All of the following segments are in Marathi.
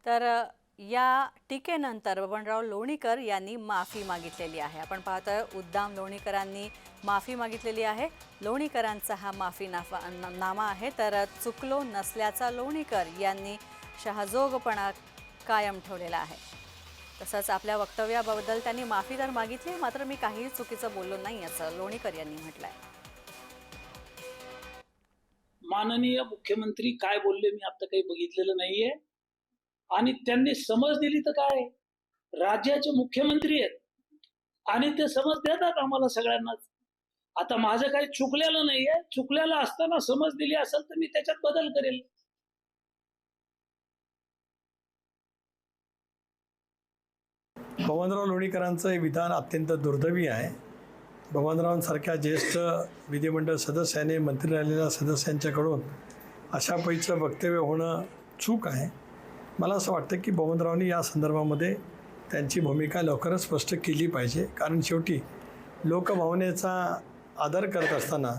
तर या टीकेनंतर बबनराव लोणीकर यांनी माफी मागितलेली आहे। आपण पाहतोय उद्दाम लोणीकरांनी माफी मागितलेली आहे। लोणीकरांचा हा माफीनामा आहे। तर चुकलो नसल्याचा लोणीकर यांनी शहाजोगपणा कायम ठेवलेला आहे। तसंच आपल्या वक्तव्याबद्दल त्यांनी माफी तर मागितली, मात्र मी काही चुकीचं बोललो नाही असं लोणीकर यांनी म्हटलंय। माननीय मुख्यमंत्री काय बोलले मी आता काही बघितलेलं नाहीये आणि त्यांनी समज दिली तर काय, राज्याचे मुख्यमंत्री आहेत आणि ते समज देतात आम्हाला सगळ्यांनाच। आता माझं काही चुकलेलं नाहीये, चुकलेलं असताना समज दिली असेल तर मी त्याच्यात बदल करेल। बबनराव लोणीकरांचं हे विधान अत्यंत दुर्दैवी आहे। बबनरावांसारख्या ज्येष्ठ विधिमंडळ सदस्याने मंत्री राहिलेल्या सदस्यांच्याकडून अशा पैचं वक्तव्य होणं चूक आहे। मला असं वाटतं की बबनरावांनी या संदर्भामध्ये त्यांची भूमिका लवकरच स्पष्ट केली पाहिजे, कारण शेवटी लोकभावनेचा आदर करत असताना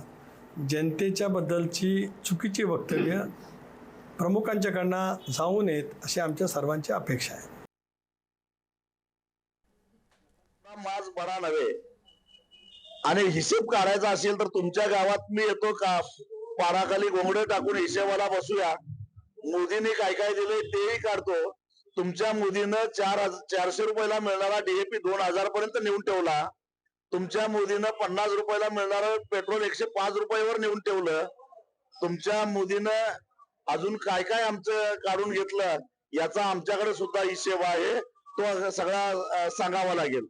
जनतेच्या बद्दलची चुकीची वक्तव्य प्रमुखांच्याकडनं जाऊ नयेत अशी आमच्या सर्वांची अपेक्षा आहे। माज बरा नव्हे आणि हिशेब काढायचा असेल तर तुमच्या गावात मी येतो का, पाराखाली घोंगडे टाकून हिशेबाला बसूया। मोदींनी काय काय दिले तेही काढतो। तुमच्या मोदीनं 400 रुपयाला मिळणारा DAP 2000 पर्यंत नेऊन ठेवला। तुमच्या मोदीनं 50 रुपयाला मिळणारं पेट्रोल 105 रुपयावर नेऊन ठेवलं। तुमच्या मोदीनं अजून काय काय आमचं काढून घेतलं याचा आमच्याकडे सुद्धा हिशेब आहे, तो सगळा सांगावा लागेल।